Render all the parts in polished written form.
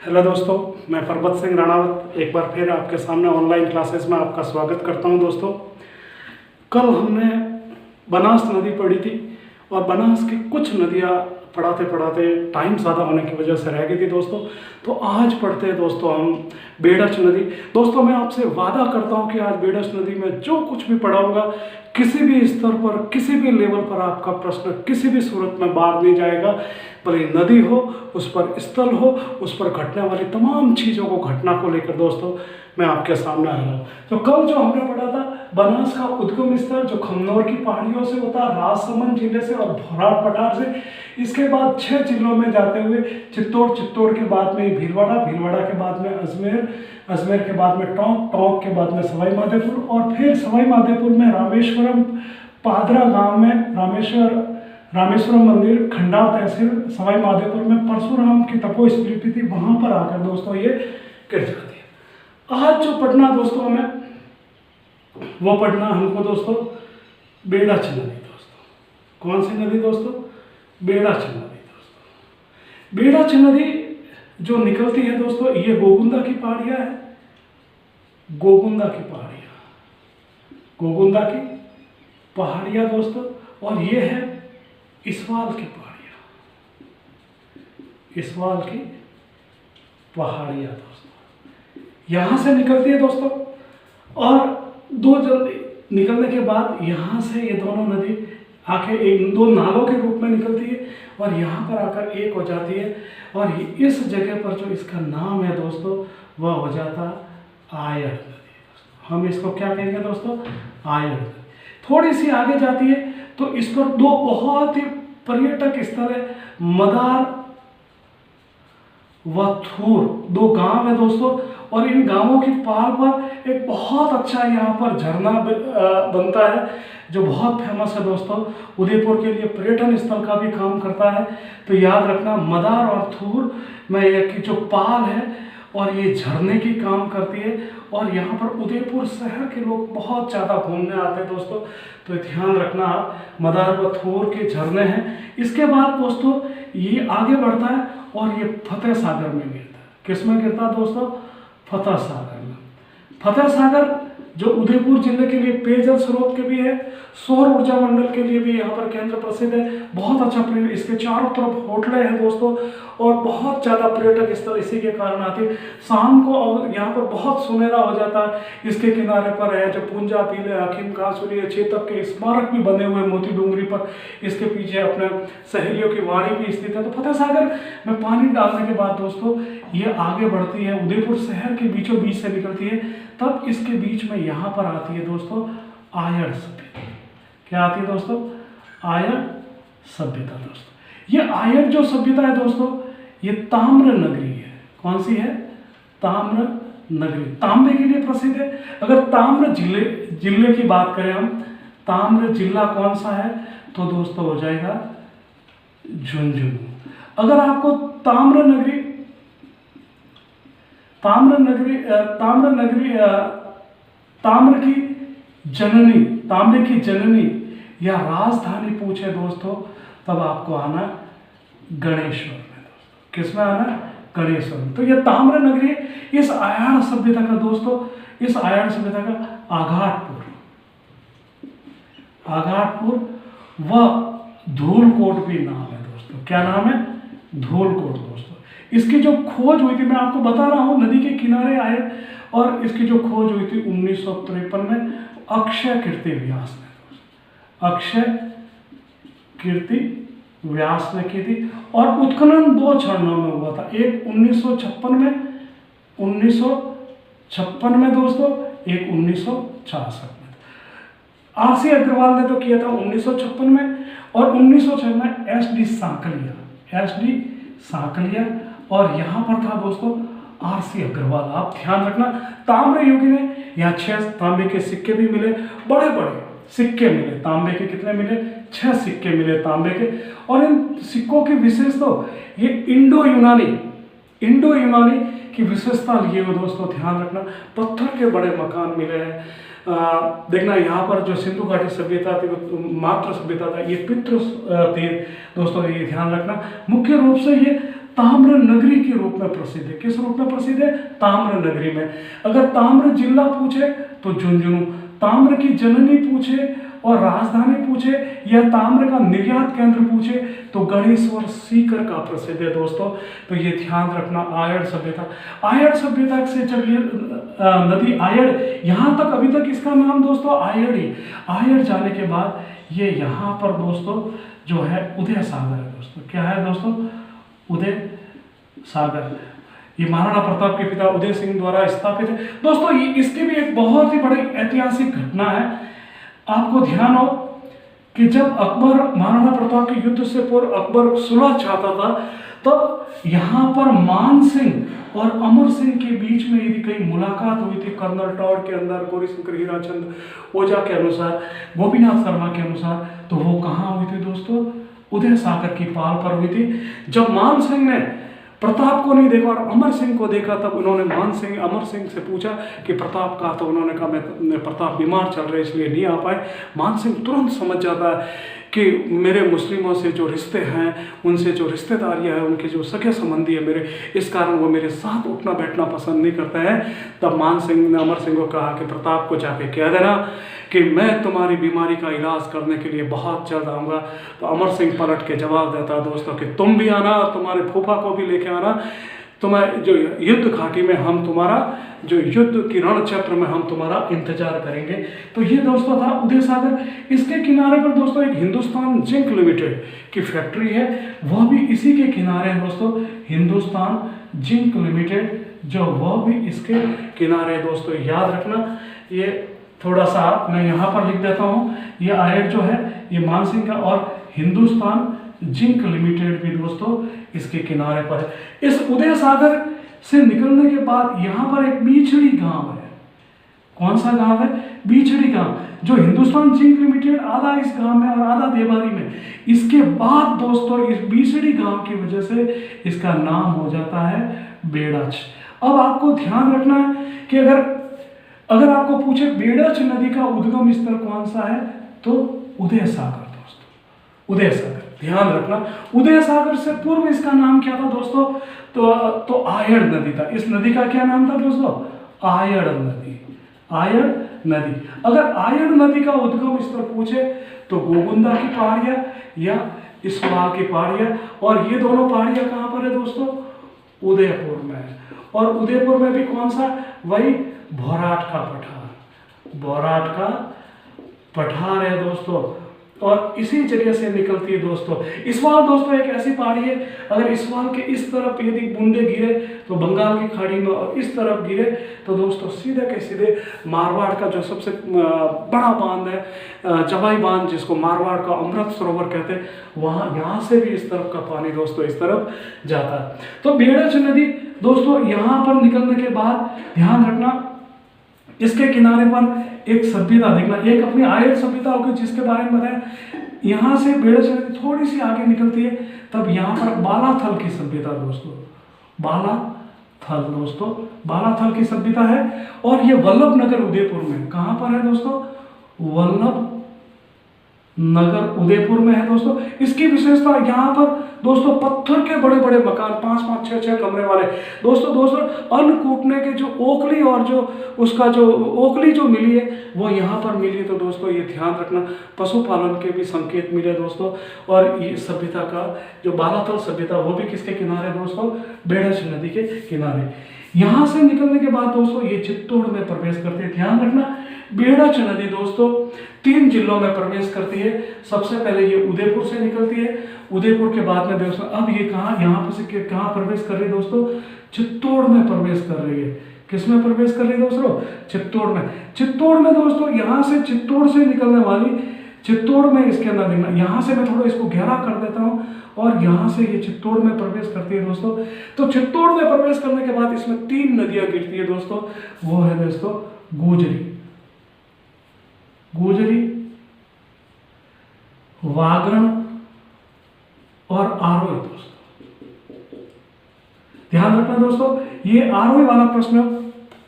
Hello दोस्तों, मैं परबत सिंह राणावत एक बार फिर आपके सामने ऑनलाइन क्लासेस में आपका स्वागत करता हूं। दोस्तों, कल हमने बनास नदी पढ़ी थी और बनास की कुछ नदियां पढ़ाते पढ़ाते टाइम ज़्यादा होने की वजह से रह गई थी दोस्तों। तो आज पढ़ते हैं दोस्तों हम बेडच नदी। दोस्तों, मैं आपसे वादा करता हूं कि आज बेडच नदी में जो कुछ भी पढ़ाऊंगा किसी भी स्तर पर, किसी भी लेवल पर आपका प्रश्न किसी भी सूरत में बाद नहीं जाएगा। भले नदी हो, उस पर स्थल हो, उस पर घटने वाली तमाम चीज़ों को, घटना को लेकर दोस्तों मैं आपके सामने आ रहा हूँ। तो कल जो हमने पढ़ा था, बनास का उद्गम स्थल जो खमनोर की पहाड़ियों से होता है, राजसमंद जिले से और भोराट पठार से, इसके बाद 6 जिलों में जाते हुए चित्तौड़ के बाद में भीलवाड़ा के बाद में अजमेर के बाद में टोंक के बाद में सवाई माधोपुर और फिर सवाई माधोपुर में रामेश्वरम, पादरा गांव में रामेश्वरम मंदिर, खंडार तहसील सवाई माधोपुर में परशुराम की तपोस्फीति थी, वहां पर आकर दोस्तों ये गिर जाती है। आज जो पढ़ना दोस्तों हमें, वो पढ़ना हमको दोस्तों बेडच नदी। दोस्तों, कौन सी नदी दोस्तों? बेडच नदी। दोस्तों, बेडच नदी जो निकलती है दोस्तों, ये गोगुंदा की पहाड़ियां है। गोगुंदा की पहाड़ियां दोस्तों, और ये है इसवाल की पहाड़ियां दोस्तों, यहां से निकलती है दोस्तों। और दो जल्दी निकलने के बाद यहाँ से ये दोनों नदी आके एक दो नालों के रूप में निकलती है और यहाँ पर आकर एक हो जाती है। और इस जगह पर जो इसका नाम है दोस्तों, वह हो जाता आयड़ नदी। हम इसको क्या कहेंगे दोस्तों? आयड़ नदी। थोड़ी सी आगे जाती है तो इस पर दो बहुत ही पर्यटक स्थल है, मदार व थूर, दो गांव है दोस्तों। और इन गांवों की पहाड़ पर एक बहुत अच्छा यहाँ पर झरना बनता है जो बहुत फेमस है दोस्तों, उदयपुर के लिए पर्यटन स्थल का भी काम करता है। तो याद रखना, मदार और थूर में एक जो पाल है और ये झरने की काम करती है। और यहाँ पर उदयपुर शहर के लोग बहुत ज़्यादा घूमने आते हैं दोस्तों, तो ध्यान रखना आप, मदार व थूर के झरने हैं। इसके बाद दोस्तों ये आगे बढ़ता है और ये फतेह सागर में गिरता है। किस में गिरता है दोस्तों? फतेह सागर में। फतेह सागर जो उदयपुर जिले के लिए पेयजल स्रोत के भी है, सौर ऊर्जा मंडल के लिए भी यहाँ पर केंद्र प्रसिद्ध है। बहुत अच्छा इसके चारों तरफ होटलें हैं दोस्तों और बहुत ज़्यादा पर्यटक स्थल इसी के कारण आते हैं। शाम को और यहाँ पर बहुत सुनहरा हो जाता है। इसके किनारे पर है जो पुंजा पीले हकीम कांसुरी है, चेतक के स्मारक भी बने हुए मोती डूंगरी पर। इसके पीछे अपने सहेलियों की वाड़ी भी स्थित है। तो फतेह सागर में पानी डालने के बाद दोस्तों ये आगे बढ़ती है, उदयपुर शहर के बीचों बीच से निकलती है। तब इसके बीच में यहाँ पर आती है दोस्तों आयड़ सभ्यता। क्या आती है दोस्तों? आयड़ सभ्यता। दोस्तों, ये आयड़ जो सभ्यता है दोस्तों, ये ताम्र नगरी है। कौन सी है? ताम्र नगरी। तांबे के लिए प्रसिद्ध है। अगर ताम्र जिले की बात करें हम, ताम्र जिला कौन सा है तो दोस्तों हो जाएगा झुंझुनू। अगर आपको ताम्र तांबे की जननी या राजधानी पूछे दोस्तों, तब आपको आना गणेश्वर में। दोस्तों, किस में आना? गणेश्वर में। तो ये ताम्र नगरी, इस आयड़ सभ्यता का दोस्तों, इस आयड़ सभ्यता का आघाटपुर व धूलकोट भी नाम है दोस्तों। क्या नाम है? धूलकोट। दोस्तों, इसकी जो खोज हुई थी, मैं आपको बता रहा हूँ, नदी के किनारे आए, और इसकी जो खोज हुई थी 1953 में अक्षय कीर्ति व्यास ने की थी। और उत्खनन 2 चरणों में हुआ था, एक 1956 में दोस्तों, एक 1966 में। आरसी अग्रवाल ने तो किया था 1956 में, और 1906 में एसडी सांकलिया, और यहाँ पर था दोस्तों आरसी अग्रवाल। आप ध्यान रखना, ताम्र युगी ने यहाँ 6 तांबे के सिक्के भी मिले, बड़े बड़े सिक्के मिले तांबे के। कितने मिले? 6 सिक्के मिले तांबे के। और इन सिक्कों की विशेषता, ये इंडो यूनानी की विशेषता लिए हुए दोस्तों, ध्यान रखना। पत्थर के बड़े मकान मिले हैं। देखना, यहाँ पर जो सिंधु घाटी सभ्यता थी, मात्र सभ्यता था, ये पितृ थी दोस्तों, ये ध्यान रखना। मुख्य रूप से ये ताम्र नगरी के रूप में प्रसिद्ध है। किस रूप में प्रसिद्ध है? ताम्र नगरी में। अगर ताम्र जिला पूछे तो झुंझुनू, ताम्र की जननी पूछे और राजधानी पूछे या ताम्र का निर्यात केंद्र पूछे तो गणेश्वर सीकर का प्रसिद्ध है दोस्तों। तो ये ध्यान रखना। आयड़ सभ्यता, आयड़ सभ्यता से जब ये नदी आयड़, यहाँ तक अभी तक इसका नाम दोस्तों आयड़ ही। आयड़ जाने के बाद ये यहाँ पर दोस्तों जो है उदय सागर है दोस्तों। क्या है दोस्तों? उदय सागर। ये महाराणा प्रताप के पिता उदय सिंह द्वारा स्थापित है दोस्तों। ये इसकी भी एक बहुत ही बड़ी ऐतिहासिक घटना है। आपको ध्यान हो कि जब अकबर महाराणा प्रताप के युद्ध से पूर्व अकबर सुलह चाहता था, तब यहाँ पर मान सिंह और अमर सिंह के बीच में यदि कहीं मुलाकात हुई थी कर्नल टॉड के अंदर, गौरीशंकर हीराचंद ओझा के अनुसार, गोपीनाथ शर्मा के अनुसार, तो वो कहाँ हुई थी दोस्तों? उदय सागर की पाल पर हुई थी। जब मान सिंह ने प्रताप को नहीं देखा और अमर सिंह को देखा, तब उन्होंने मान सिंह अमर सिंह से पूछा कि प्रताप कहाँ? तो उन्होंने कहा मैं प्रताप बीमार चल रहे इसलिए नहीं आ पाए। मान सिंह तुरंत समझ जाता है कि मेरे मुस्लिमों से जो रिश्ते हैं, उनसे जो रिश्तेदारियाँ हैं, उनके जो सगे संबंधी है मेरे, इस कारण वो मेरे साथ उठना बैठना पसंद नहीं करते हैं। तब मान सिंह ने अमर सिंह को कहा कि प्रताप को जाके कह देना कि मैं तुम्हारी बीमारी का इलाज करने के लिए बहुत जल्द आऊँगा। तो अमर सिंह पलट के जवाब देता है दोस्तों कि तुम भी आना और तुम्हारे फूफा को भी लेके आना, तुम्हारे जो युद्ध घाटी में हम तुम्हारा जो युद्ध की रण क्षेत्र में हम तुम्हारा इंतजार करेंगे। तो ये दोस्तों था उदय सागर। इसके किनारे पर दोस्तों एक हिंदुस्तान जिंक लिमिटेड की फैक्ट्री है, वह भी इसी के किनारे है दोस्तों। हिंदुस्तान जिंक लिमिटेड जो वह भी इसके किनारे है दोस्तों। याद रखना, ये थोड़ा सा मैं यहाँ पर लिख देता हूँ। ये आयड जो है ये मानसिंह का और हिंदुस्तान जिंक लिमिटेड भी दोस्तों इसके किनारे पर है। इस उदय सागर से निकलने के बाद यहाँ पर एक बीछड़ी गांव है। कौन सा गांव है? बीछड़ी गांव, जो हिंदुस्तान जिंक लिमिटेड आधा इस गांव में और आधा देवारी में। इसके बाद दोस्तों इस बीछड़ी गांव की वजह से इसका नाम हो जाता है बेड़च। अब आपको ध्यान रखना है कि अगर आपको पूछे बेड़च नदी का उद्गम स्थल कौन सा है, तो उदय सागर दोस्तों, उदय सागर। ध्यान रखना, उदय सागर से पूर्व इसका नाम क्या था दोस्तों? तो आयड़ नदी था। इस नदी का क्या नाम था दोस्तों? आयड़ नदी। आयड़ नदी। अगर आयड़ नदी का उद्गम स्थल पूछे तो गोगुंदा की पहाड़ियां या इस्वाल की पहाड़ियां, और ये दोनों पहाड़ियां कहाँ पर है दोस्तों? उदयपुर में है। और उदयपुर में भी कौन सा? वही भौराट का पठार, भौराट का पठार है दोस्तों। और इसी जगह से निकलती है दोस्तों इस्वाल। दोस्तों एक ऐसी पहाड़ी है, अगर इस्वाल के इस तरफ यदि बूंदे गिरे तो बंगाल की खाड़ी में, और इस तरफ गिरे तो दोस्तों सीधे के सीधे मारवाड़ का जो सबसे बड़ा बांध है, जवाई बांध, जिसको मारवाड़ का अमृत सरोवर कहते हैं, वहाँ यहाँ से भी इस तरफ का पानी दोस्तों इस तरफ जाता है। तो बेड़च नदी दोस्तों यहाँ पर निकलने के बाद ध्यान रखना, इसके किनारे पर एक सभ्यता देखना, एक अपनी आयड़ सभ्यता होगी जिसके बारे में बताया। यहाँ से बेड़च नदी थोड़ी सी आगे निकलती है, तब यहाँ पर बालाथल की सभ्यता दोस्तों, बालाथल दोस्तों, बालाथल की सभ्यता है। और ये वल्लभ नगर उदयपुर में, कहाँ पर है दोस्तों? वल्लभ नगर उदयपुर में है दोस्तों। इसकी विशेषता यहाँ पर दोस्तों पत्थर के बड़े बड़े मकान, 5-5, 6-6 कमरे वाले दोस्तों अन्न कूटने के जो ओखली और जो उसका जो ओखली जो मिली है वो यहाँ पर मिली है। तो दोस्तों ये ध्यान रखना, पशुपालन के भी संकेत मिले दोस्तों। और ये सभ्यता का जो बालाथल सभ्यता वो भी किसके किनारे दोस्तों? बेड़च नदी के किनारे। यहाँ से निकलने के बाद दोस्तों ये चित्तौड़ में प्रवेश करते हैं। ध्यान रखना, बेड़च नदी दोस्तों 3 जिलों में प्रवेश करती है। सबसे पहले ये उदयपुर से निकलती है, उदयपुर के बाद में दोस्तों अब ये कहाँ, यहाँ पर से कहाँ प्रवेश कर रही है दोस्तों? चित्तौड़ में प्रवेश कर रही है। किस में प्रवेश कर रही है दोस्तों? चित्तौड़ में। चित्तौड़ में दोस्तों यहाँ से चित्तौड़ से निकलने वाली, चित्तौड़ में इसके अंदर देखना, यहाँ से मैं थोड़ा इसको गहरा कर देता हूँ, और यहाँ से ये चित्तौड़ में प्रवेश करती है दोस्तों। तो चित्तौड़ में प्रवेश करने के बाद इसमें 3 नदियाँ गिरती है दोस्तों। वो है दोस्तों गोजरी, गोजरी, वागरण और आरोई दोस्तों। ध्यान रखना दोस्तों, ये आरोई वाला प्रश्न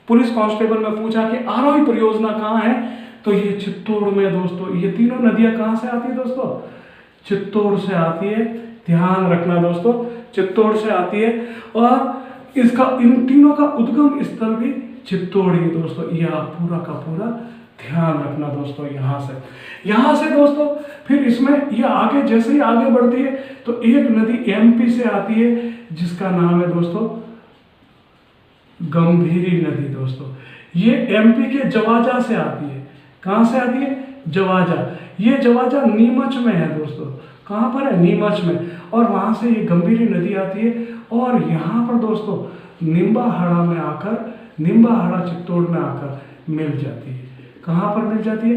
पुलिस कांस्टेबल में पूछा कि आरोई परियोजना कहाँ है, तो ये चित्तौड़ में दोस्तों। ये तीनों नदियां कहाँ से आती है दोस्तों? चित्तौड़ से आती है। ध्यान रखना दोस्तों, चित्तौड़ से आती है और इसका इन तीनों का उद्गम स्थल भी चित्तौड़ ही दोस्तों। ये आप पूरा का पूरा ध्यान रखना दोस्तों। यहाँ से दोस्तों फिर इसमें ये आगे जैसे ही आगे बढ़ती है तो एक नदी एमपी से आती है जिसका नाम है दोस्तों गंभीरी नदी दोस्तों। ये एमपी के जवाजा से आती है। कहाँ से आती है? जवाजा। ये जवाजा नीमच में है दोस्तों। कहाँ पर है? नीमच में। और वहाँ से ये गंभीरी नदी आती है और यहाँ पर दोस्तों निम्बाहाड़ा में आकर, निम्बाहाड़ा चित्तौड़ में आकर मिल जाती है। कहाँ पर मिल जाती है?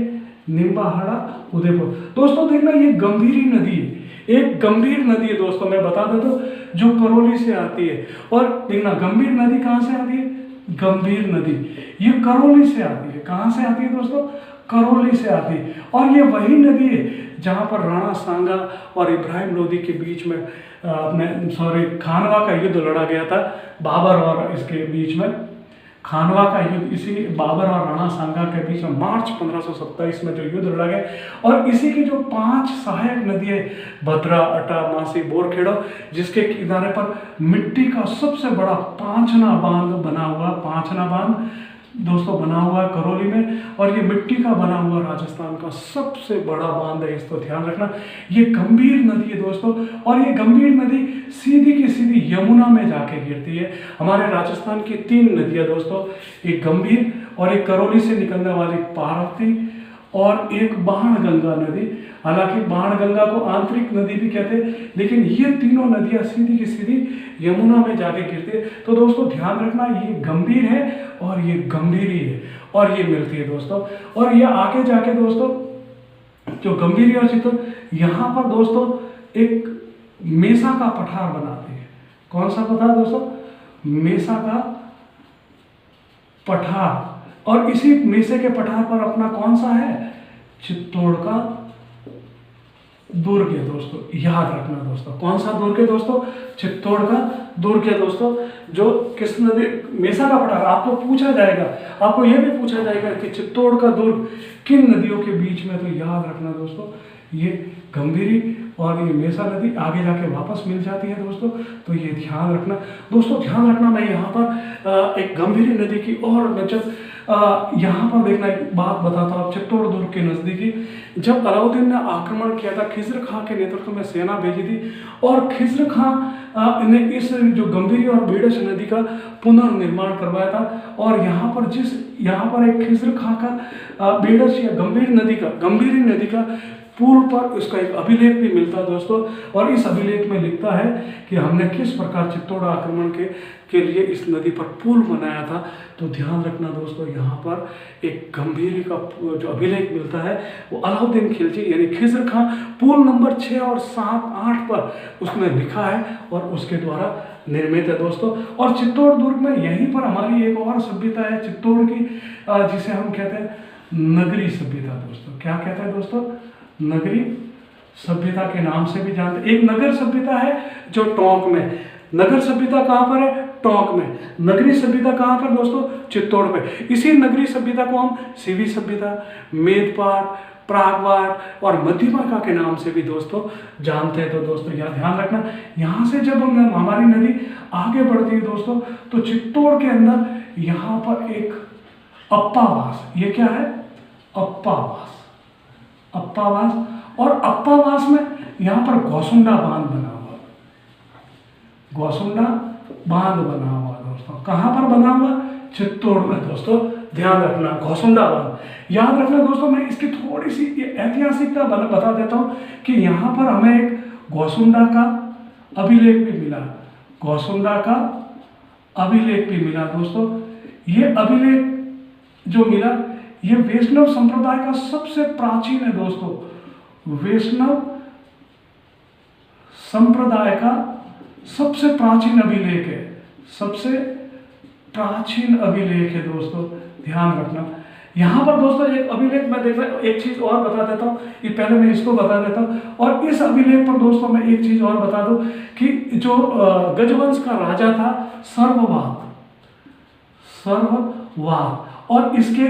निम्बाहाड़ा उदयपुर। दोस्तों देखना ये गंभीरी नदी है, एक गंभीर नदी है दोस्तों। मैं बता देता हूँ जो करौली से आती है। और देखना गंभीर नदी कहाँ से आती है? गंभीर नदी ये करौली से आती है। कहाँ से आती है दोस्तों? करौली से आती है। और ये वही नदी है जहाँ पर राणा सांगा और इब्राहिम लोदी के बीच में खानवा का युद्ध लड़ा गया था। बाबर और इसके बीच में खानवा का युद्ध, इसी बाबर और राणा सांगा के बीच में मार्च 1527 में जो युद्ध लड़ा गया। और इसी की जो 5 सहायक नदियाँ भद्रा, अटा, मासी, बोरखेड़ा, जिसके किनारे पर मिट्टी का सबसे बड़ा पांचना बांध बना हुआ, पांचना बांध दोस्तों बना हुआ है करौली में। और ये मिट्टी का बना हुआ राजस्थान का सबसे बड़ा बांध है, इसको ध्यान रखना। ये गंभीर नदी है दोस्तों। और ये गंभीर नदी सीधी की सीधी यमुना में जाके गिरती है। हमारे राजस्थान की 3 नदियां दोस्तों, एक गंभीर और एक करौली से निकलने वाली पार्वती और एक बाणगंगा नदी। हालांकि बाणगंगा को आंतरिक नदी भी कहते हैं, लेकिन ये तीनों नदियां सीधी की सीधी यमुना में जाके गिरती है। तो दोस्तों ध्यान रखना ये गंभीर है और ये गंभीरी है और ये मिलती है दोस्तों। और ये आगे जाके दोस्तों जो गंभीरी और चित्तौड़, यहाँ पर दोस्तों एक मेसा का पठार बनाते हैं। कौन सा पठार दोस्तों? मेसा का पठार। और इसी मेसे के पठार पर अपना कौन सा है? चित्तौड़ का दुर्ग है दोस्तों। याद रखना दोस्तों, कौन सा दुर्ग है दोस्तों? चित्तौड़ का दुर्ग है दोस्तों। जो किस नदी, मेसा का पठार। आपको पूछा जाएगा, आपको यह भी पूछा जाएगा कि चित्तौड़ का दुर्ग किन नदियों के बीच में, तो याद रखना दोस्तों ये गंभीरी और ये मेसा नदी आगे जाके वापस मिल जाती है दोस्तों। तो ये ध्यान रखना दोस्तों, ध्यान रखना। मैं यहाँ पर एक गंभीरी नदी की और मैं जब यहाँ पर देखना एक बात बताता हूँ। चित्तौड़ दुर्ग के नज़दीकी जब अलाउद्दीन ने आक्रमण किया था, खिज्र खां के नेतृत्व में सेना भेजी थी और खिज्र खां ने इस जो गंभीरी और बेडश नदी का पुनर्निर्माण करवाया था। और यहाँ पर एक खिज्र खां का बेडश या गंभीरी नदी का पुल पर उसका एक अभिलेख भी मिलता है दोस्तों। और इस अभिलेख में लिखता है कि हमने किस प्रकार चित्तौड़ आक्रमण के लिए इस नदी पर पुल बनाया था। तो ध्यान रखना दोस्तों, यहाँ पर एक गंभीरी का जो अभिलेख मिलता है वो अलाउद्दीन खिलजी यानी खिज्र खां पुल नंबर 6 और 7, 8 पर उसमें लिखा है और उसके द्वारा निर्मित है दोस्तों। और चित्तौड़ दुर्ग में यहीं पर हमारी एक और सभ्यता है चित्तौड़ की, जिसे हम कहते हैं नगरी सभ्यता दोस्तों। क्या कहते हैं दोस्तों? नगरी सभ्यता के नाम से भी जानते हैं। एक नगर सभ्यता है जो टोंक में। नगर सभ्यता कहाँ पर है? टोंक में। नगरी सभ्यता कहाँ पर दोस्तों? चित्तौड़ में। इसी नगरी सभ्यता को हम सीवी सभ्यता, मेदपाट, प्रागवाट और मध्यमाका के नाम से भी दोस्तों जानते हैं। तो दोस्तों यह ध्यान रखना, यहाँ से जब हम हमारी नदी आगे बढ़ती है दोस्तों तो चित्तौड़ के अंदर यहाँ पर एक अप्पावास, ये क्या है? अप्पावास। और अप्पावास में यहाँ पर गौसुंडा बांध बना हुआ, गौसुंडा बांध बना हुआ दोस्तों। कहाँ पर बना हुआ? चित्तौड़ में दोस्तों। ध्यान रखना गौसुंडा बांध। याद रखना दोस्तों, मैं इसकी थोड़ी सी ऐतिहासिकता बता देता हूँ कि यहाँ पर हमें एक गौसुंडा का अभिलेख भी मिला। गौसुंडा का अभिलेख भी मिला दोस्तों। ये अभिलेख जो मिला ये वैष्णव संप्रदाय का सबसे प्राचीन है दोस्तों। वैष्णव संप्रदाय का सबसे प्राचीन अभिलेख है, सबसे प्राचीन अभिलेख है दोस्तों। ध्यान रखना यहाँ पर दोस्तों एक अभिलेख में देखना, एक चीज और बता देता हूँ, ये पहले मैं इसको बता देता हूँ। और इस अभिलेख पर दोस्तों मैं एक चीज और बता दूं कि जो गजवंश का राजा था सर्ववाद, और इसके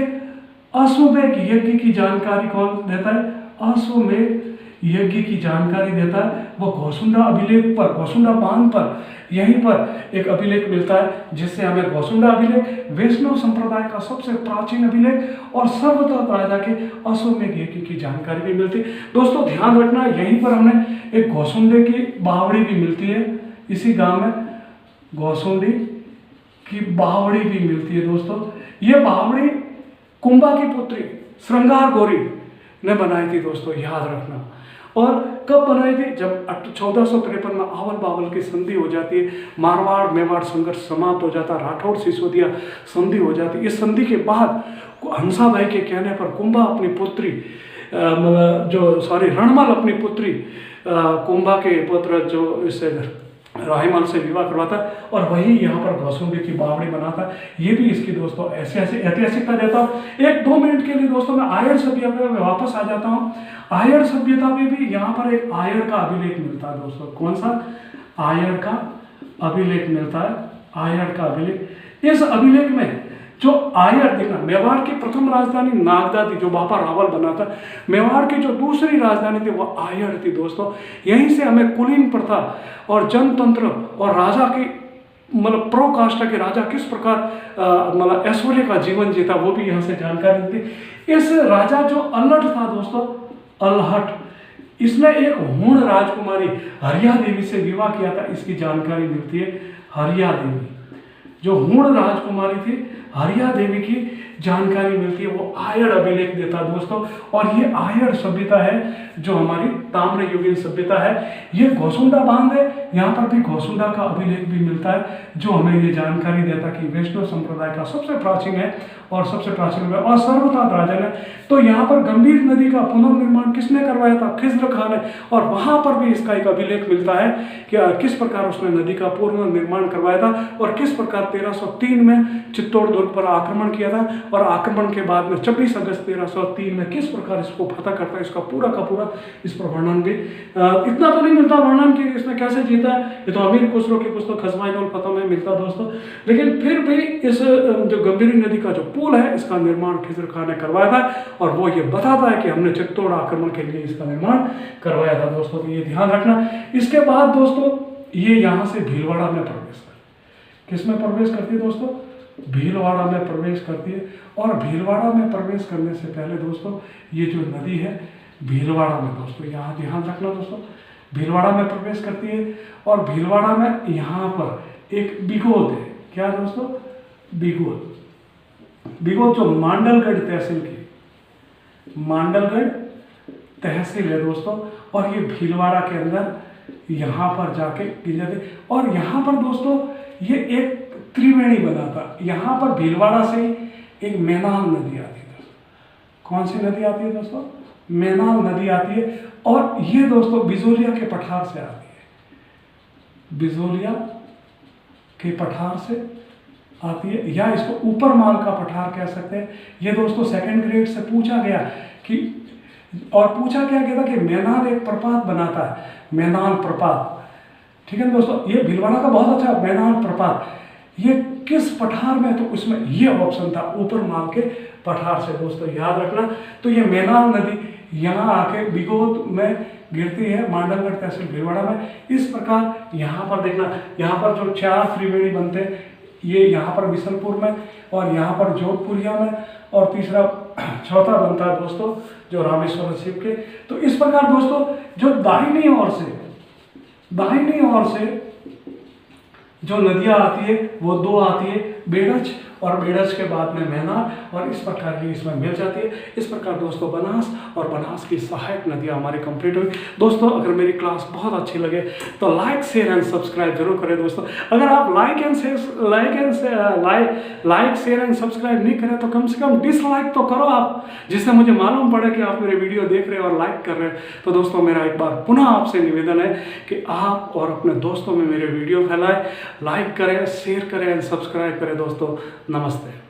अश्वमेध यज्ञ की जानकारी कौन देता है? अश्वमेध यज्ञ की जानकारी देता है वो गौसुंडा अभिलेख पर, गौसुंडा बांध पर यहीं पर एक अभिलेख मिलता है, जिससे हमें गौसुंडा अभिलेख वैष्णव संप्रदाय का सबसे प्राचीन अभिलेख और सर्वप्रथम राजा के अश्वमेध यज्ञ की जानकारी भी मिलती है। दोस्तों ध्यान रखना, यहीं पर हमें एक गौसुंडे की बावड़ी भी मिलती है, इसी गांव में गौसुंडी की बावड़ी भी मिलती है। दोस्तों ये बावड़ी कुंभा की पुत्री श्रृंगार गौरी ने बनाई थी। दोस्तों याद रखना, और कब बनाई थी? जब 1453 में आवल बावल की संधि हो जाती है, मारवाड़ मेवाड़ संघर्ष समाप्त हो जाता, राठौड़ सिसोदिया संधि हो जाती। इस संधि के बाद हंसाभाई के कहने पर कुंभा अपनी पुत्री रणमल अपनी पुत्री कुंभा के पुत्र जो इससे राहीमल से विवाह करवाता और वही यहाँ पर गौसुंडी की बावड़ी बनाता। ये भी इसकी दोस्तों ऐसे ऐतिहासिकता देता हूँ। 1-2 मिनट के लिए दोस्तों मैं आयड़ सभ्यता में वापस आ जाता हूँ। आयड़ सभ्यता में भी यहाँ पर एक आयड़ का अभिलेख मिलता है। दोस्तों कौन सा? आयड़ का अभिलेख मिलता है। आयड़ का अभिलेख, इस अभिलेख में जो आयड़ थी ना, मेवाड़ की प्रथम राजधानी नागदा थी जो बाबा रावल बना था। मेवाड़ की जो दूसरी राजधानी थी वो आयड़ थी। दोस्तों यहीं से हमें कुलीन प्रथा और जनतंत्र और राजा की मतलब प्रो काष्ठा के राजा किस प्रकार मतलब ऐश्वर्य का जीवन जीता वो भी यहाँ से जानकारी मिलती। इस राजा जो अल्हट था दोस्तों, अल्हट, इसने एक हूण राजकुमारी हरिया देवी से विवाह किया था, इसकी जानकारी मिलती है। हरिया देवी जो हूण राजकुमारी थी, हरिया देवी की जानकारी मिलती है, वो आयड़ अभिलेख देता है दोस्तों। और ये आयड़ सभ्यता है जो हमारी ताम्र युगीन सभ्यता है। ये गौसुंडा बांध है, यहाँ पर भी गौसुंडा का अभिलेख भी मिलता है जो हमें ये जानकारी देता कि वैष्णव संप्रदाय का सबसे प्राचीन है और सबसे प्राचीन है और सर्वप्रथम राजा ने। तो यहाँ पर गंभीर नदी का पुनर्निर्माण किसने करवाया था? खिज्र खान ने। और वहाँ पर भी इसका एक अभिलेख मिलता है कि किस प्रकार उसने नदी का पुनर्निर्माण करवाया था और किस प्रकार 1303 में चित्तौड़ दुर्ग पर आक्रमण किया था और आक्रमण के बाद में 26 अगस्त 1303 में किस प्रकार इसको फतह करता है, इसका पूरा का पूरा इस पर वर्णन भी इतना तो नहीं मिलता वर्णन कि इसने कैसे जीता है, ये तो अमीर खुसरो की पुस्तक खज़ाइन-उल फतह में मिलता दोस्तों। लेकिन फिर भी इस जो गंभीरी नदी का जो पुल है इसका निर्माण खिज्र खान ने करवाया था और वो ये बताता है कि हमने चित्तौड़ आक्रमण के लिए इसका निर्माण करवाया था दोस्तों। तो ये ध्यान रखना। इसके बाद दोस्तों ये यहाँ से भीलवाड़ा में प्रवेश करती। किस में प्रवेश करती है दोस्तों? भीलवाड़ा में प्रवेश करती है। और भीलवाड़ा में प्रवेश करने से पहले दोस्तों ये जो नदी है भीलवाड़ा में, दोस्तों यहाँ ध्यान रखना दोस्तों, भीलवाड़ा में प्रवेश करती है और भीलवाड़ा में यहाँ पर एक बिगोद है। क्या दोस्तों? बिगोद। बिगोद जो मांडलगढ़ तहसील की, मांडलगढ़ तहसील है दोस्तों। और ये भीलवाड़ा के अंदर यहाँ पर जाके गिर जाते। और यहाँ पर दोस्तों ये एक त्रिवेणी बना था। यहाँ पर भीलवाड़ा से एक मैनाल नदी आती है। कौन सी नदी आती है दोस्तों? मैनाल नदी आती है। और ये दोस्तों बिजोलिया के पठार से आती है। बिजोलिया के पठार से आती है या इसको ऊपर माल का पठार कह सकते हैं। ये दोस्तों सेकंड ग्रेड से पूछा गया कि, और पूछा क्या गया था कि मैनाल एक प्रपात बनाता है, मैनाल प्रपात। ठीक है दोस्तों, ये भीलवाड़ा का बहुत अच्छा मैनाल प्रपात, ये किस पठार में? तो उसमें ये ऑप्शन था ऊपर माल के पठार से। दोस्तों याद रखना। तो ये मैनाल नदी यहाँ आके बिगोद में गिरती है, मांडलगढ़ तहसील भीलवाड़ा में। इस प्रकार यहाँ पर देखना, यहाँ पर जो 4 त्रिवेणी बनते हैं, ये यहाँ पर बिशनपुर में और यहाँ पर जोधपुरिया में और तीसरा चौथा बनता है दोस्तों जो रामेश्वर शिव के। तो इस प्रकार दोस्तों जो दाहिनी ओर से जो नदियाँ आती है वो 2 आती है, बेड़च और बेड़च के बाद में मैनाल, और इस प्रकार की इसमें मिल जाती है। इस प्रकार दोस्तों बनास और बनास की सहायक नदियाँ हमारी कंप्लीट हुई। दोस्तों अगर मेरी क्लास बहुत अच्छी लगे तो लाइक शेयर एंड सब्सक्राइब जरूर करें दोस्तों। अगर आप लाइक शेयर एंड सब्सक्राइब नहीं करें तो कम से कम डिसलाइक तो करो आप, जिससे मुझे मालूम पड़े कि आप मेरे वीडियो देख रहे हैं और लाइक कर रहे हैं। तो दोस्तों मेरा एक बार पुनः आपसे निवेदन है कि आप और अपने दोस्तों में मेरे वीडियो फैलाएं, लाइक करें, शेयर करें एंड सब्सक्राइब करें दोस्तों। नमस्ते।